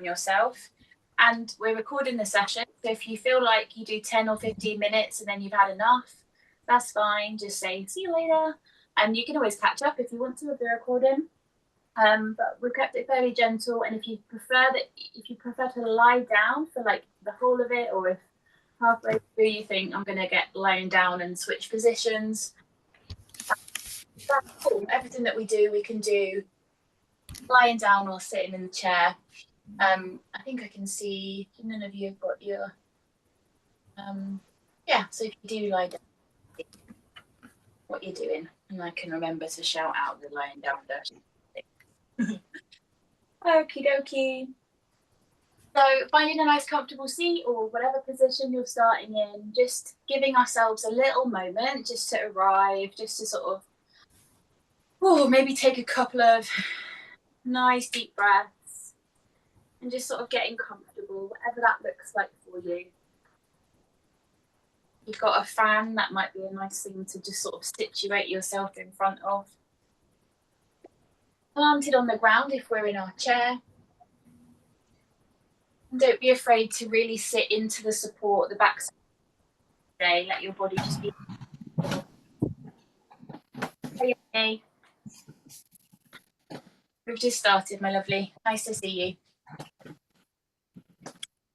yourself. And we're recording the session, so if you feel like you do 10 or 15 minutes and then you've had enough, that's fine. Just say see you later, and you can always catch up if you want to with the recording. But we've kept it fairly gentle, and if you prefer to lie down for like the whole of it, or if halfway through you think I'm going to get lying down and switch positions, that's cool. Everything that we do, we can do lying down or sitting in the chair. I think I can see none of you have got your so if you do lie down, what you're doing, and I can remember to shout out the lying down version. Okie dokie. So finding a nice comfortable seat or whatever position you're starting in, just giving ourselves a little moment just to arrive, just to sort of maybe take a couple of nice deep breaths and just sort of getting comfortable, whatever that looks like for you. You've got a fan, that might be a nice thing to just sort of situate yourself in front of. Planted on the ground if we're in our chair. And don't be afraid to really sit into the support, the back side today. Let your body just be. Hey. We've just started, my lovely. Nice to see you.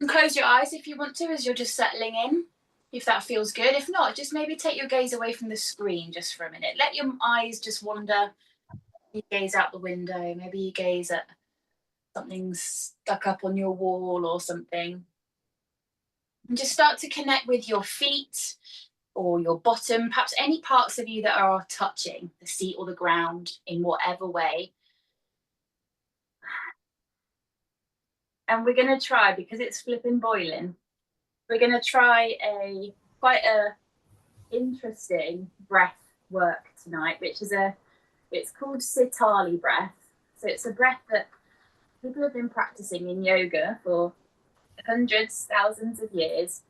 And close your eyes if you want to as you're just settling in, if that feels good. If not, just maybe take your gaze away from the screen just for a minute. Let your eyes just wander. You gaze out the window. Maybe you gaze at something stuck up on your wall or something. And just start to connect with your feet or your bottom, perhaps any parts of you that are touching the seat or the ground in whatever way. And we're going to try, because it's flipping boiling, we're going to try quite a interesting breath work tonight, which is it's called Sitali breath. So it's a breath that people have been practicing in yoga for hundreds, thousands of years.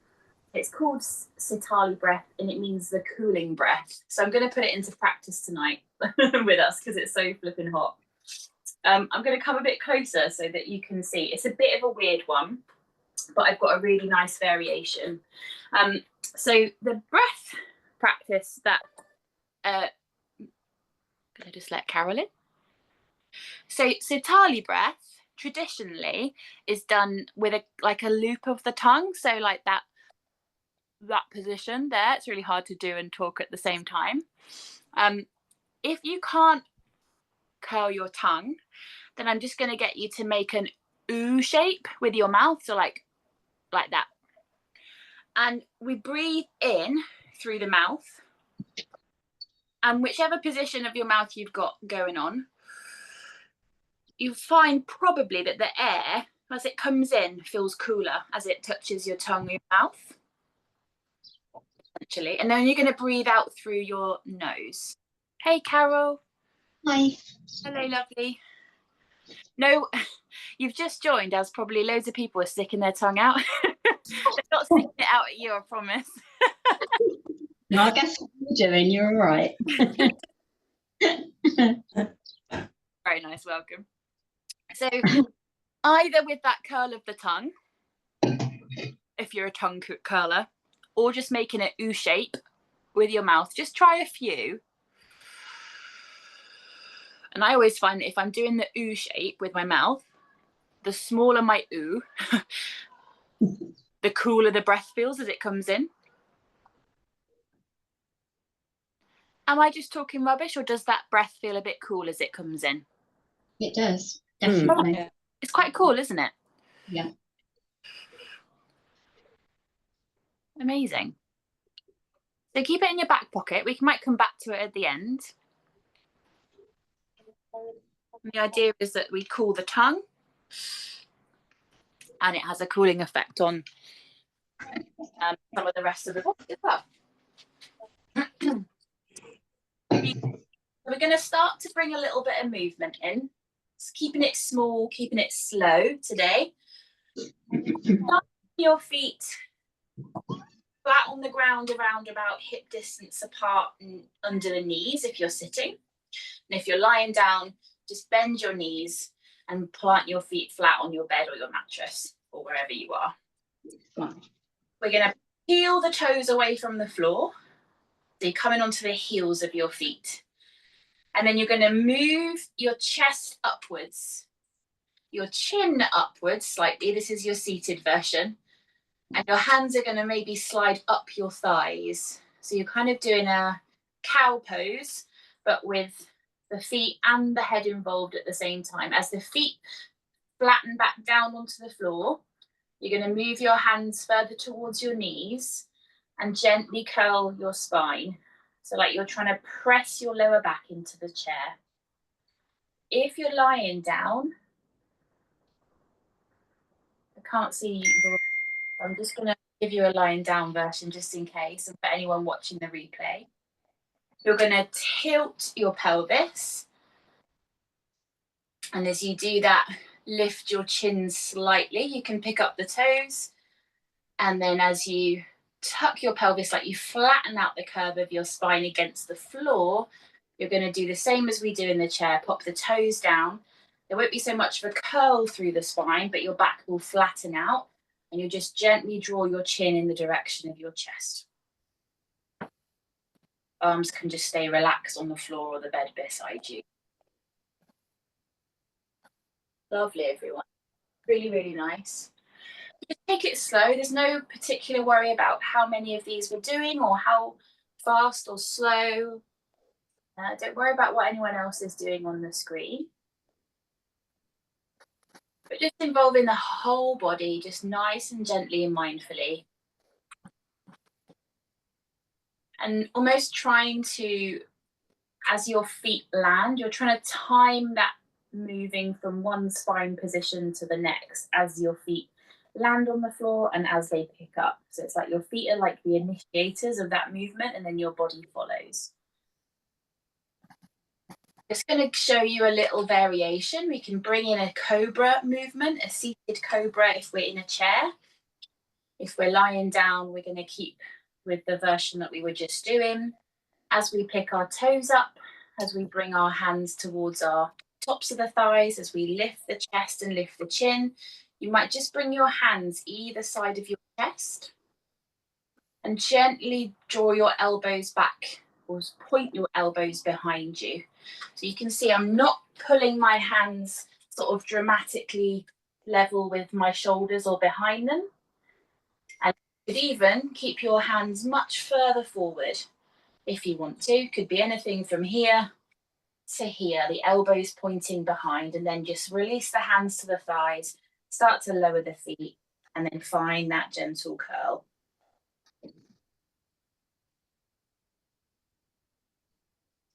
It's called Sitali breath, and it means the cooling breath. So I'm going to put it into practice tonight with us because it's so flipping hot. I'm going to come a bit closer so that you can see. It's a bit of a weird one, but I've got a really nice variation. So the breath practice that, can I just let Carol in? So Sitali breath traditionally is done with a loop of the tongue. So like that position there, it's really hard to do and talk at the same time. If you can't curl your tongue, then I'm just going to get you to make an ooh shape with your mouth, so like that. And we breathe in through the mouth, and whichever position of your mouth you've got going on, you find probably that the air, as it comes in, feels cooler as it touches your tongue or your mouth. Actually, and then you're going to breathe out through your nose. Hey, Carol. Hi. Hello, lovely. No, you've just joined as probably loads of people are sticking their tongue out. They're not sticking it out at you, I promise. No, I guess what you're doing, you're all right. Very nice, welcome. So either with that curl of the tongue, if you're a tongue curler, or just making an ooh shape with your mouth. Just try a few. And I always find that if I'm doing the ooh shape with my mouth, the smaller my ooh, the cooler the breath feels as it comes in. Am I just talking rubbish, or does that breath feel a bit cool as it comes in? It does, definitely. It's quite cool, isn't it? Yeah. Amazing. So keep it in your back pocket. We might come back to it at the end. The idea is that we cool the tongue, and it has a cooling effect on some of the rest of the body as well. We're going to start to bring a little bit of movement in. Just keeping it small, keeping it slow today. Your feet flat on the ground, around about hip distance apart and under the knees if you're sitting. And if you're lying down, just bend your knees and plant your feet flat on your bed or your mattress or wherever you are. Fine. We're going to peel the toes away from the floor. So you're coming onto the heels of your feet. And then you're going to move your chest upwards, your chin upwards slightly. This is your seated version. And your hands are going to maybe slide up your thighs. So you're kind of doing a cow pose, but with the feet and the head involved at the same time. As the feet flatten back down onto the floor, you're going to move your hands further towards your knees and gently curl your spine. So like you're trying to press your lower back into the chair. If you're lying down, I can't see you. I'm just going to give you a lying down version just in case, and for anyone watching the replay. You're going to tilt your pelvis. And as you do that, lift your chin slightly. You can pick up the toes. And then as you tuck your pelvis, like you flatten out the curve of your spine against the floor, you're going to do the same as we do in the chair. Pop the toes down. There won't be so much of a curl through the spine, but your back will flatten out. And you just gently draw your chin in the direction of your chest. Arms can just stay relaxed on the floor or the bed beside you. Lovely, everyone. Really, really nice. Just take it slow. There's no particular worry about how many of these we're doing or how fast or slow. Don't worry about what anyone else is doing on the screen. But just involving the whole body, just nice and gently and mindfully. And almost trying to, as your feet land, you're trying to time that moving from one spine position to the next as your feet land on the floor and as they pick up. So it's like your feet are like the initiators of that movement and then your body follows. Just going to show you a little variation. We can bring in a cobra movement, a seated cobra if we're in a chair. If we're lying down, we're going to keep with the version that we were just doing. As we pick our toes up, as we bring our hands towards our tops of the thighs, as we lift the chest and lift the chin, you might just bring your hands either side of your chest and gently draw your elbows back or point your elbows behind you. So you can see I'm not pulling my hands sort of dramatically level with my shoulders or behind them. And you could even keep your hands much further forward if you want to. Could be anything from here to here, the elbows pointing behind, and then just release the hands to the thighs, start to lower the feet, and then find that gentle curl.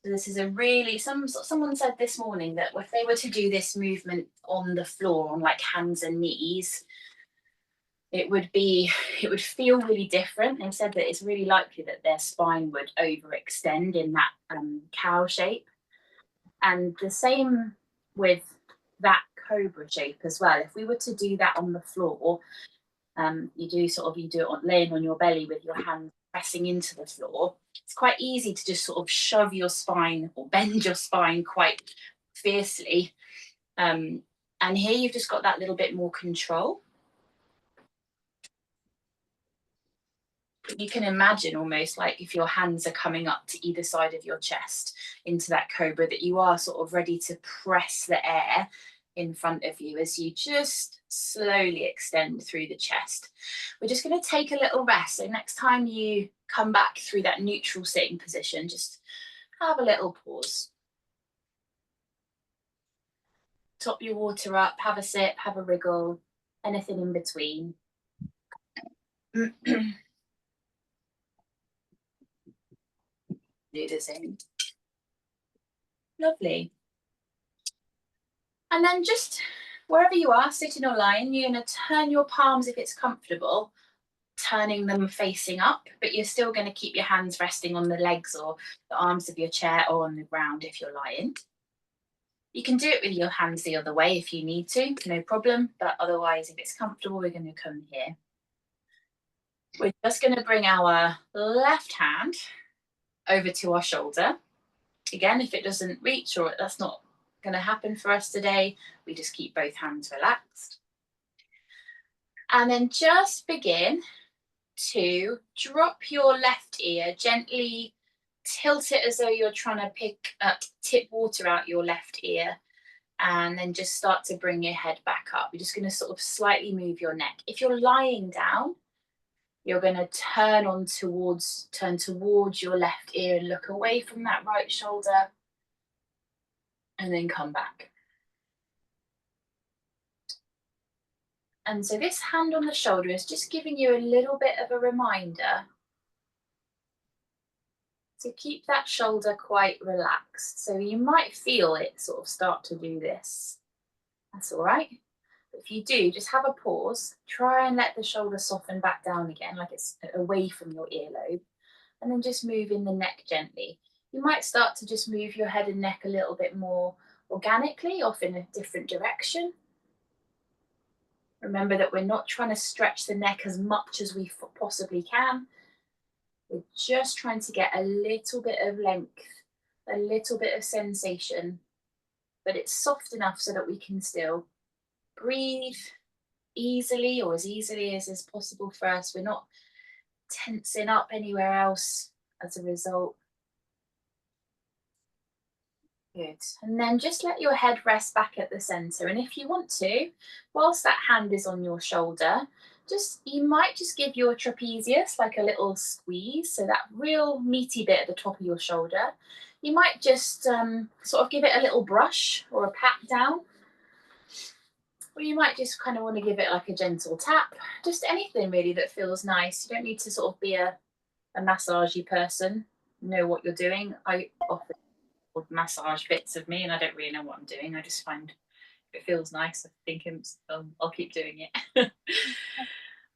So this is a really, someone said this morning that if they were to do this movement on the floor, on like hands and knees, it would feel really different. They said that it's really likely that their spine would overextend in that cow shape. And the same with that cobra shape as well. If we were to do that on the floor, you do it laying on your belly with your hands pressing into the floor. It's quite easy to just sort of shove your spine or bend your spine quite fiercely. And here you've just got that little bit more control. You can imagine almost like if your hands are coming up to either side of your chest into that cobra, that you are sort of ready to press the air in front of you as you just slowly extend through the chest. We're just going to take a little rest. So next time you come back through that neutral sitting position, just have a little pause. Top your water up, have a sip, have a wriggle, anything in between. Do the same. Lovely. And then just wherever you are, sitting or lying, you're going to turn your palms if it's comfortable, turning them facing up, but you're still going to keep your hands resting on the legs or the arms of your chair or on the ground if you're lying. You can do it with your hands the other way if you need to, no problem, but otherwise if it's comfortable, we're going to come here. We're just going to bring our left hand over to our shoulder. Again, if it doesn't reach or that's not going to happen for us today. We just keep both hands relaxed. And then just begin to drop your left ear, gently tilt it as though you're trying to tip water out your left ear, and then just start to bring your head back up. You're just going to sort of slightly move your neck. If you're lying down, you're going to turn towards your left ear and look away from that right shoulder, and then come back. And so this hand on the shoulder is just giving you a little bit of a reminder to keep that shoulder quite relaxed. So you might feel it sort of start to do this. That's all right. But if you do, just have a pause. Try and let the shoulder soften back down again, like it's away from your earlobe. And then just move in the neck gently. You might start to just move your head and neck a little bit more organically, off in a different direction. Remember that we're not trying to stretch the neck as much as we possibly can. We're just trying to get a little bit of length, a little bit of sensation, but it's soft enough so that we can still breathe easily, or as easily as is possible for us. We're not tensing up anywhere else as a result. Good. And then just let your head rest back at the center. And if you want to, whilst that hand is on your shoulder, you might just give your trapezius like a little squeeze. So that real meaty bit at the top of your shoulder. You might just sort of give it a little brush or a pat down. Or you might just kind of want to give it like a gentle tap. Just anything really that feels nice. You don't need to sort of be a massagey person. Know what you're doing. I often massage bits of me and I don't really know what I'm doing. I just find if it feels nice, I think I'll keep doing it.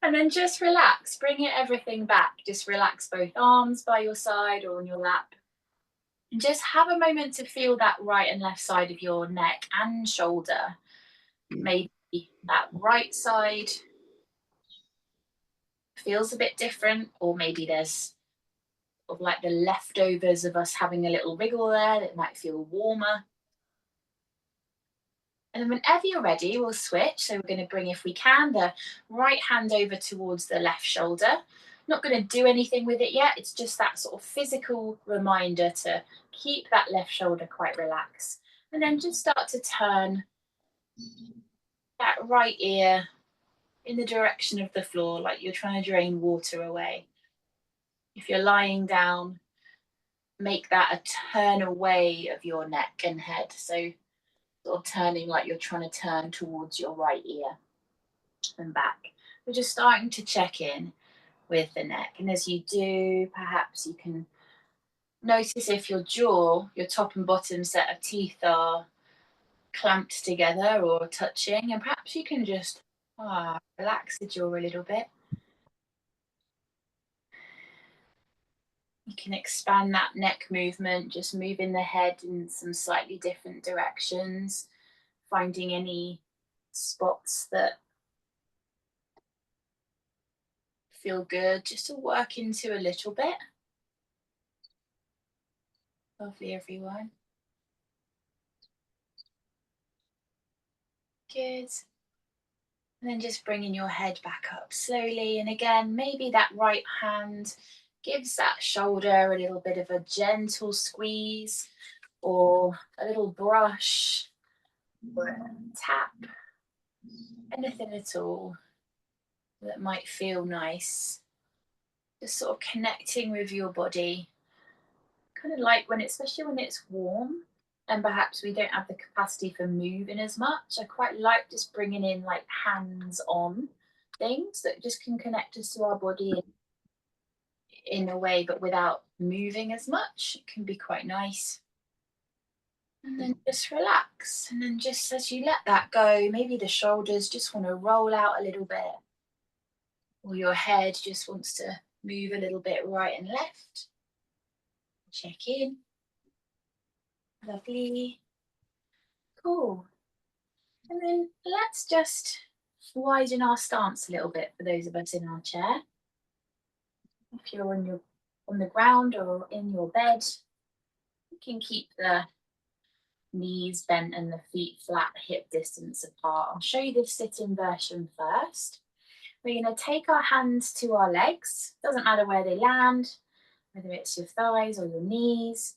And then just relax, bring everything back. Just relax both arms by your side or on your lap. And just have a moment to feel that right and left side of your neck and shoulder. Maybe that right side feels a bit different, or maybe there's sort of like the leftovers of us having a little wriggle there that might feel warmer. And then whenever you're ready, we'll switch. So we're going to bring, if we can, the right hand over towards the left shoulder. Not going to do anything with it yet. It's just that sort of physical reminder to keep that left shoulder quite relaxed. And then just start to turn that right ear in the direction of the floor, like you're trying to drain water away. If you're lying down, make that a turn away of your neck and head. So sort of turning like you're trying to turn towards your right ear and back. We're just starting to check in with the neck. And as you do, perhaps you can notice if your jaw, your top and bottom set of teeth are clamped together or touching. And perhaps you can just relax the jaw a little bit. You can expand that neck movement, just moving the head in some slightly different directions, finding any spots that feel good, just to work into a little bit. Lovely, everyone. Good. And then just bringing your head back up slowly. And again, maybe that right hand gives that shoulder a little bit of a gentle squeeze, or a little brush, or a tap, anything at all that might feel nice. Just sort of connecting with your body, kind of like especially when it's warm and perhaps we don't have the capacity for moving as much. I quite like just bringing in like hands-on things that just can connect us to our body in a way, but without moving as much. It can be quite nice. And then just relax. And then just as you let that go, maybe the shoulders just want to roll out a little bit, or your head just wants to move a little bit right and left. Check in. Lovely. Cool. And then let's just widen our stance a little bit for those of us in our chair. If you're on the ground or in your bed, you can keep the knees bent and the feet flat, hip distance apart. I'll show you the sitting version first. We're going to take our hands to our legs. Doesn't matter where they land, whether it's your thighs or your knees.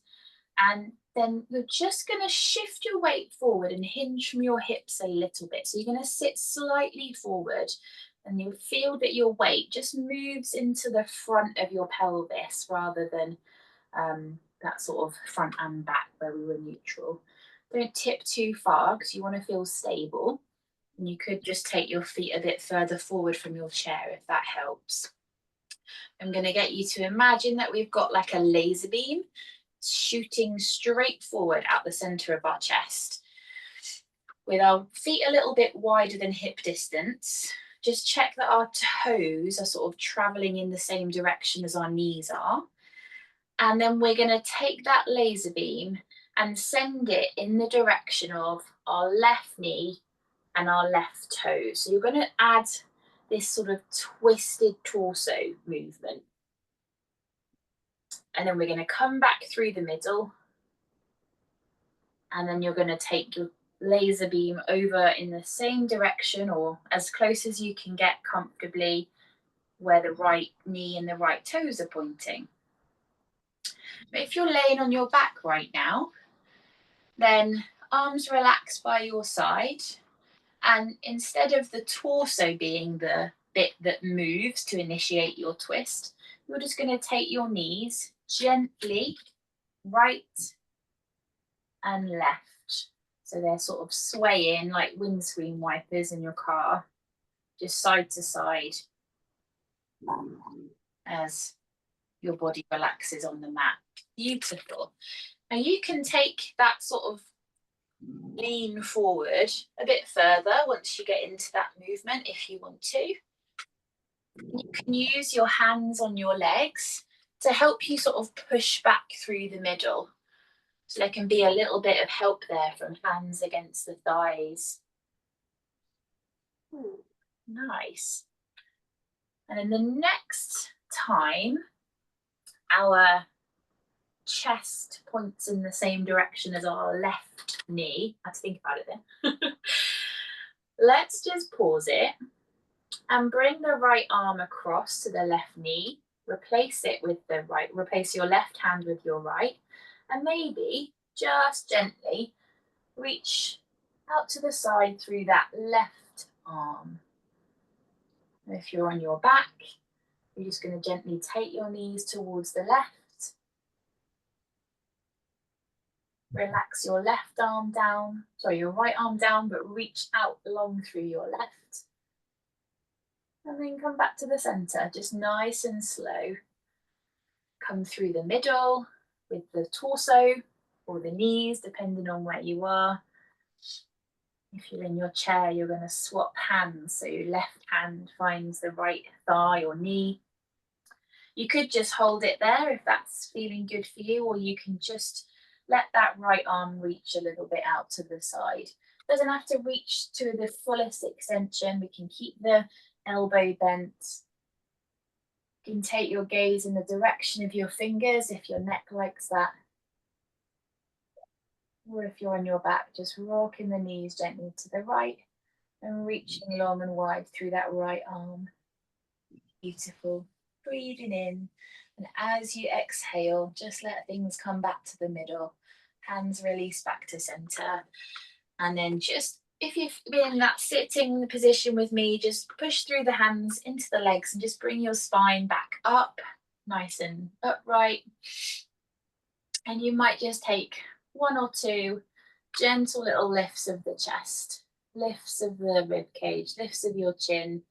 And then you're just going to shift your weight forward and hinge from your hips a little bit. So you're going to sit slightly forward and you'll feel that your weight just moves into the front of your pelvis rather than that sort of front and back where we were neutral. Don't tip too far because you want to feel stable. And you could just take your feet a bit further forward from your chair if that helps. I'm going to get you to imagine that we've got like a laser beam shooting straight forward out the center of our chest. With our feet a little bit wider than hip distance, just check that our toes are sort of traveling in the same direction as our knees are. And then we're going to take that laser beam and send it in the direction of our left knee and our left toe. So you're going to add this sort of twisted torso movement. And then we're going to come back through the middle. And then you're going to take your laser beam over in the same direction or as close as you can get comfortably where the right knee and the right toes are pointing. But if you're laying on your back right now, then arms relaxed by your side. And instead of the torso being the bit that moves to initiate your twist, you're just going to take your knees gently right and left. So they're sort of swaying like windscreen wipers in your car, just side to side as your body relaxes on the mat. Beautiful. And you can take that sort of lean forward a bit further once you get into that movement if you want to. You can use your hands on your legs to help you sort of push back through the middle. So there can be a little bit of help there from hands against the thighs. Ooh, nice. And then the next time our chest points in the same direction as our left knee, I have to think about it then. Let's just pause it and bring the right arm across to the left knee. Replace it with the right, replace your left hand with your right, and maybe just gently reach out to the side through that left arm. And if you're on your back, you're just going to gently take your knees towards the left. Relax your left arm down, sorry, your right arm down, but reach out long through your left. And then come back to the center, just nice and slow. Come through the middle with the torso or the knees, depending on where you are. If you're in your chair, you're going to swap hands. So your left hand finds the right thigh or knee. You could just hold it there if that's feeling good for you, or you can just let that right arm reach a little bit out to the side. Doesn't have to reach to the fullest extension. We can keep the elbow bent. You can take your gaze in the direction of your fingers if your neck likes that. Or if you're on your back, just rocking the knees gently to the right and reaching long and wide through that right arm. Beautiful. Breathing in, and as you exhale, just let things come back to the middle. Hands release back to center. And then just, if you've been in that sitting position with me, just push through the hands into the legs and just bring your spine back up, nice and upright. And you might just take one or two gentle little lifts of the chest, lifts of the rib cage, lifts of your chin,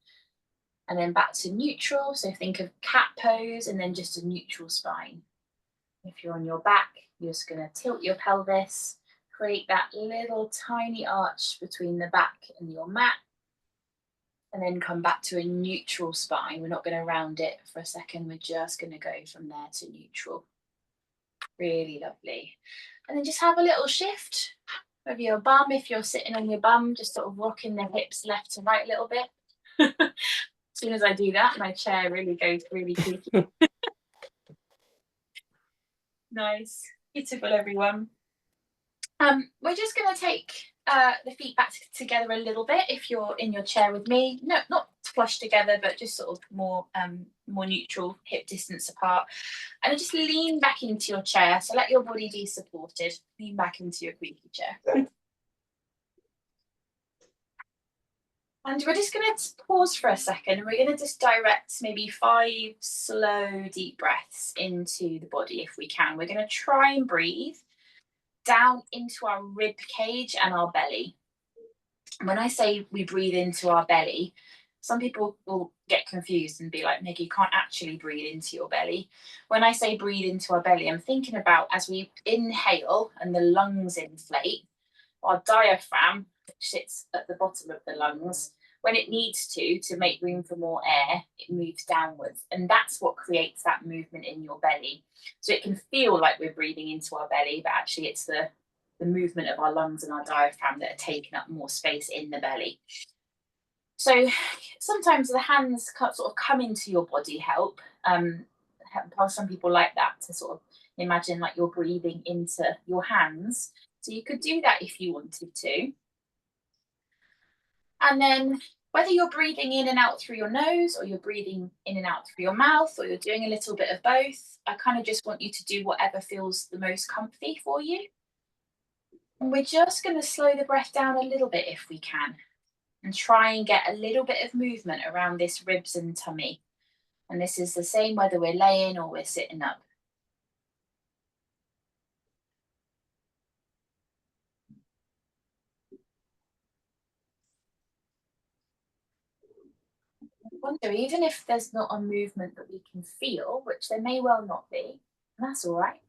and then back to neutral. So think of cat pose and then just a neutral spine. If you're on your back, you're just going to tilt your pelvis, create that little tiny arch between the back and your mat, and then come back to a neutral spine. We're not going to round it for a second. We're just going to go from there to neutral. Really lovely. And then just have a little shift of your bum. If you're sitting on your bum, just sort of rocking the hips left to right a little bit. As soon as I do that, my chair really goes really creaky. Nice. Beautiful, everyone. We're just going to take the feet back together a little bit if you're in your chair with me. No, not flush together, but just sort of more neutral, hip distance apart. And then just lean back into your chair. So let your body be supported. Lean back into your squeaky chair. And we're just going to pause for a second. We're going to just direct maybe 5 slow, deep breaths into the body if we can. We're going to try and breathe down into our rib cage and our belly. When I say we breathe into our belly, some people will get confused and be like, Meg, you can't actually breathe into your belly. When I say breathe into our belly, I'm thinking about as we inhale and the lungs inflate, our diaphragm, which sits at the bottom of the lungs, when it needs to make room for more air, it moves downwards. And that's what creates that movement in your belly. So it can feel like we're breathing into our belly, but actually it's the movement of our lungs and our diaphragm that are taking up more space in the belly. So sometimes the hands sort of come into your body help. Some people like that to sort of imagine like you're breathing into your hands. So you could do that if you wanted to. And then whether you're breathing in and out through your nose or you're breathing in and out through your mouth or you're doing a little bit of both, I kind of just want you to do whatever feels the most comfy for you. And we're just going to slow the breath down a little bit if we can and try and get a little bit of movement around this ribs and tummy. And this is the same whether we're laying or we're sitting up. I wonder, even if there's not a movement that we can feel, which there may well not be, and that's all right.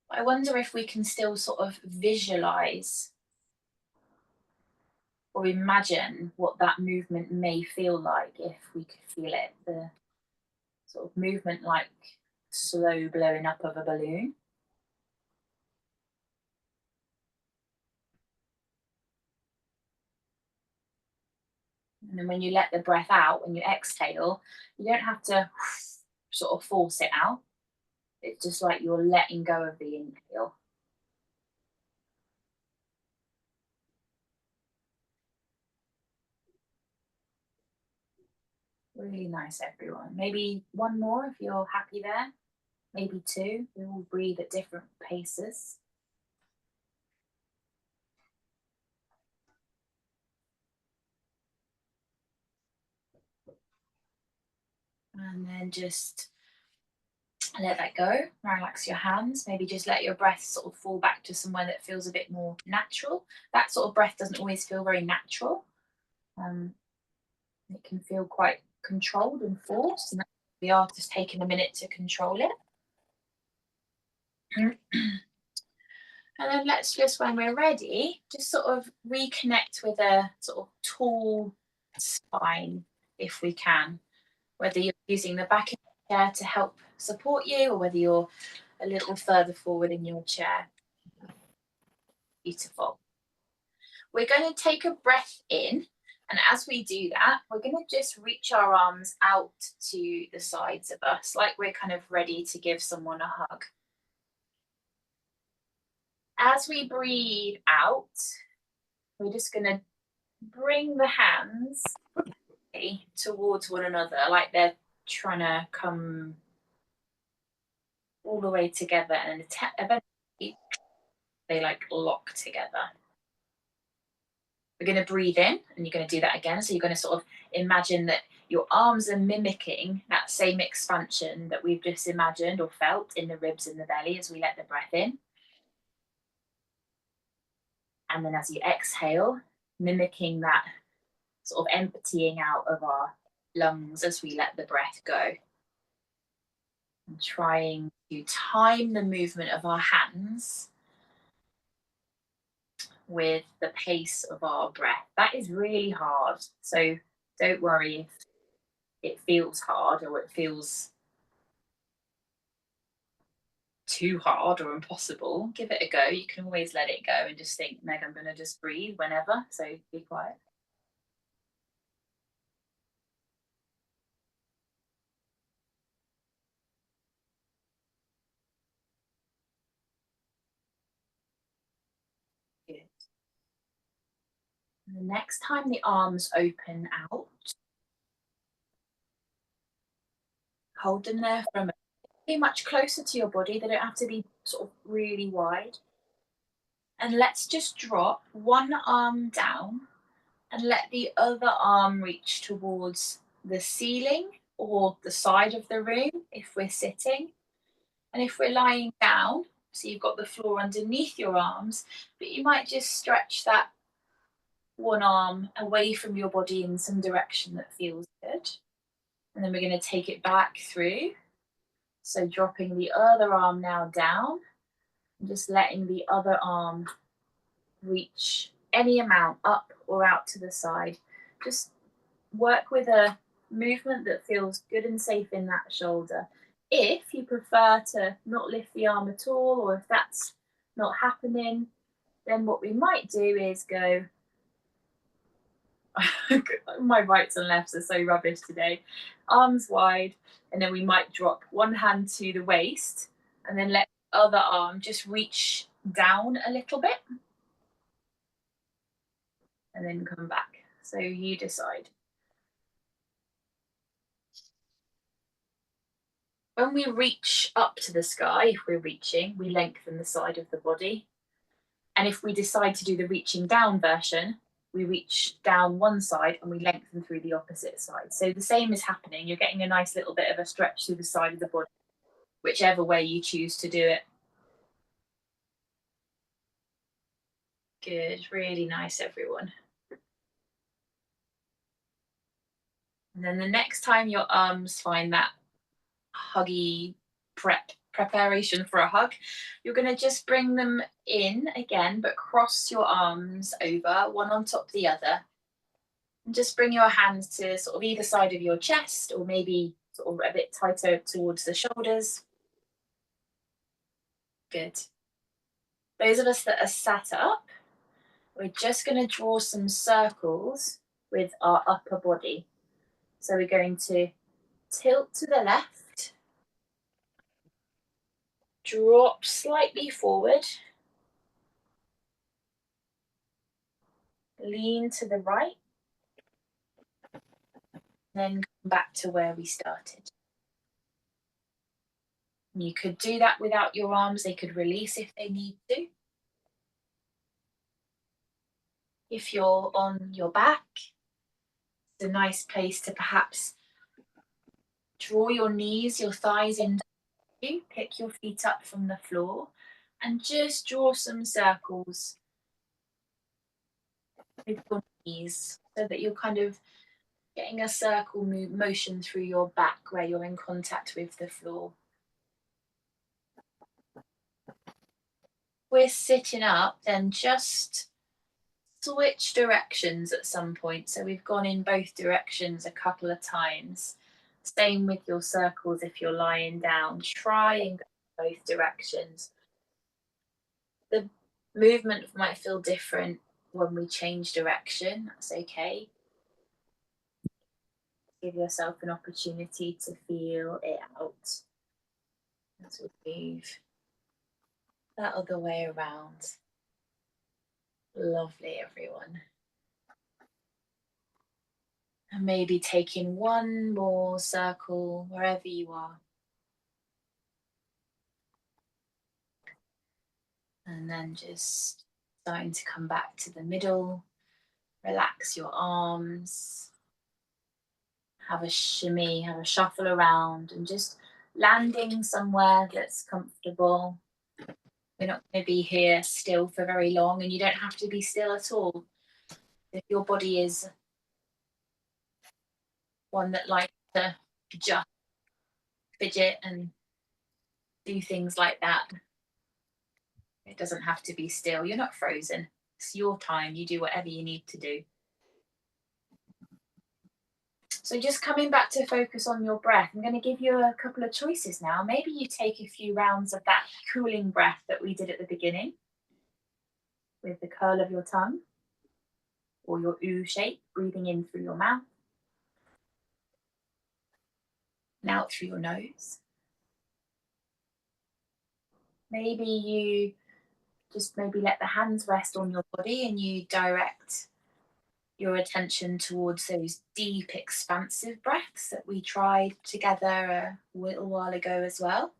I wonder if we can still sort of visualize or imagine what that movement may feel like if we could feel it, the sort of movement like slow blowing up of a balloon. And then when you let the breath out, when you exhale, you don't have to sort of force it out. It's just like you're letting go of the inhale. Really nice, everyone. Maybe one more if you're happy there. Maybe 2. We all breathe at different paces. And then just let that go. Relax your hands. Maybe just let your breath sort of fall back to somewhere that feels a bit more natural. That sort of breath doesn't always feel very natural. It can feel quite controlled and forced. And we are just taking a minute to control it. And then let's just, when we're ready, just sort of reconnect with a sort of tall spine if we can. Whether you're using the back of the chair to help support you or whether you're a little further forward in your chair. Beautiful. We're going to take a breath in, and as we do that, we're going to just reach our arms out to the sides of us, like we're kind of ready to give someone a hug. As we breathe out, we're just going to bring the hands towards one another, like they're trying to come all the way together, and eventually they like lock together. We're going to breathe in, and you're going to do that again. So you're going to sort of imagine that your arms are mimicking that same expansion that we've just imagined or felt in the ribs and the belly as we let the breath in. And then as you exhale, mimicking that sort of emptying out of our lungs as we let the breath go. And trying to time the movement of our hands with the pace of our breath. That is really hard. So don't worry if it feels hard or it feels too hard or impossible. Give it a go. You can always let it go and just think, Meg, I'm going to just breathe whenever. So be quiet. And the next time the arms open out, hold them there for a moment. Be much closer to your body. They don't have to be sort of really wide. And let's just drop one arm down and let the other arm reach towards the ceiling or the side of the room if we're sitting. And if we're lying down, so you've got the floor underneath your arms, but you might just stretch that one arm away from your body in some direction that feels good. And then we're going to take it back through. So dropping the other arm now down and just letting the other arm reach any amount up or out to the side. Just work with a movement that feels good and safe in that shoulder. If you prefer to not lift the arm at all, or if that's not happening, then what we might do is go, my rights and lefts are so rubbish today, arms wide, and then we might drop one hand to the waist and then let the other arm just reach down a little bit and then come back. So you decide. When we reach up to the sky, if we're reaching, we lengthen the side of the body. And if we decide to do the reaching down version, we reach down one side and we lengthen through the opposite side. So the same is happening. You're getting a nice little bit of a stretch through the side of the body, whichever way you choose to do it. Good, really nice, everyone. And then the next time your arms find that huggy preparation for a hug, you're going to just bring them in again, but cross your arms over, one on top of the other. And just bring your hands to sort of either side of your chest, or maybe sort of a bit tighter towards the shoulders. Good. Those of us that are sat up, we're just going to draw some circles with our upper body. So we're going to tilt to the left, drop slightly forward, lean to the right, then come back to where we started. You could do that without your arms. They could release if they need to. If you're on your back, it's a nice place to perhaps draw your knees, your thighs into you, pick your feet up from the floor, and just draw some circles with your knees so that you're kind of getting a circle motion through your back where you're in contact with the floor. We're sitting up, then just switch directions at some point. So we've gone in both directions a couple of times. Same with your circles if you're lying down. Try and go both directions. The movement might feel different when we change direction. That's okay. Give yourself an opportunity to feel it out as we move that other way around. Lovely, everyone. And maybe taking one more circle wherever you are. And then just starting to come back to the middle. Relax your arms. Have a shimmy, have a shuffle around, and just landing somewhere that's comfortable. We're not going to be here still for very long, and you don't have to be still at all. If your body is one that likes to just fidget and do things like that, it doesn't have to be still. You're not frozen. It's your time. You do whatever you need to do. So just coming back to focus on your breath, I'm going to give you a couple of choices now. Maybe you take a few rounds of that cooling breath that we did at the beginning with the curl of your tongue, or your U shape, breathing in through your mouth and out through your nose. Maybe you just maybe let the hands rest on your body and you direct your attention towards those deep, expansive breaths that we tried together a little while ago as well.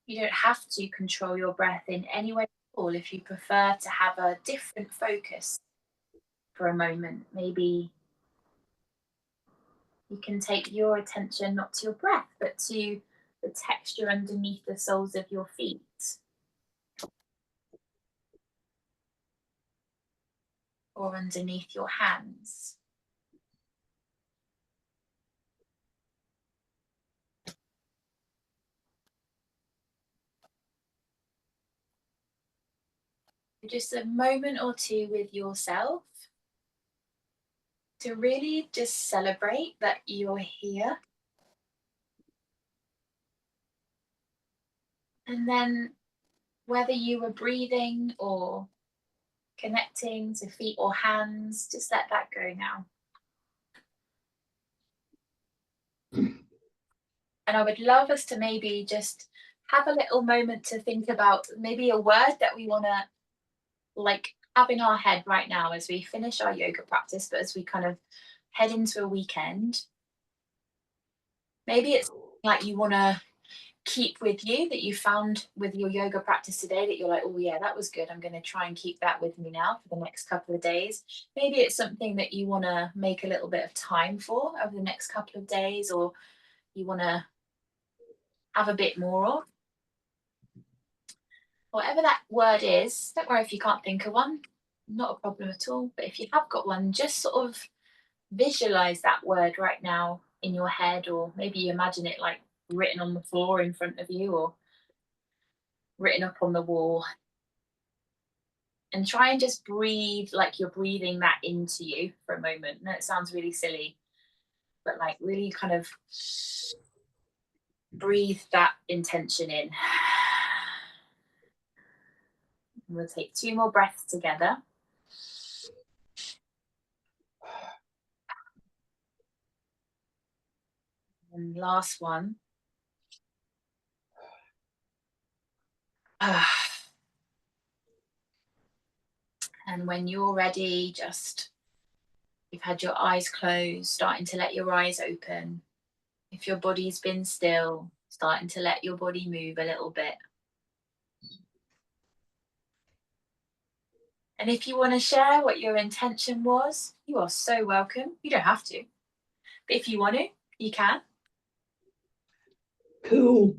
You don't have to control your breath in any way at all if you prefer to have a different focus for a moment. Maybe you can take your attention not to your breath, but to the texture underneath the soles of your feet. Or underneath your hands. Just a moment or two with yourself to really just celebrate that you're here. And then whether you were breathing or connecting to feet or hands, just let that go now. And I would love us to maybe just have a little moment to think about maybe a word that we want to like have in our head right now as we finish our yoga practice, but as we kind of head into a weekend. Maybe it's like you want to keep with you that you found with your yoga practice today that you're like, oh yeah, that was good. I'm going to try and keep that with me now for the next couple of days. Maybe it's something that you want to make a little bit of time for over the next couple of days, or you want to have a bit more of. Whatever that word is, don't worry if you can't think of one, not a problem at all. But if you have got one, just sort of visualize that word right now in your head, or maybe you imagine it like written on the floor in front of you or written up on the wall. And try and just breathe like you're breathing that into you for a moment. And it sounds really silly, but like really kind of breathe that intention in. We'll take 2 more breaths together. And last one. And when you're ready, just, you've had your eyes closed, starting to let your eyes open. If your body's been still, starting to let your body move a little bit. And if you want to share what your intention was, you are so welcome. You don't have to. But if you want to, you can. Cool.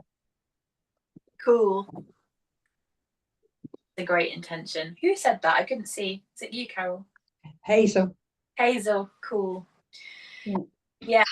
Cool. A great intention. Who said that? I couldn't see. Is it you, Carol? Hazel. Hazel. Cool. Yeah.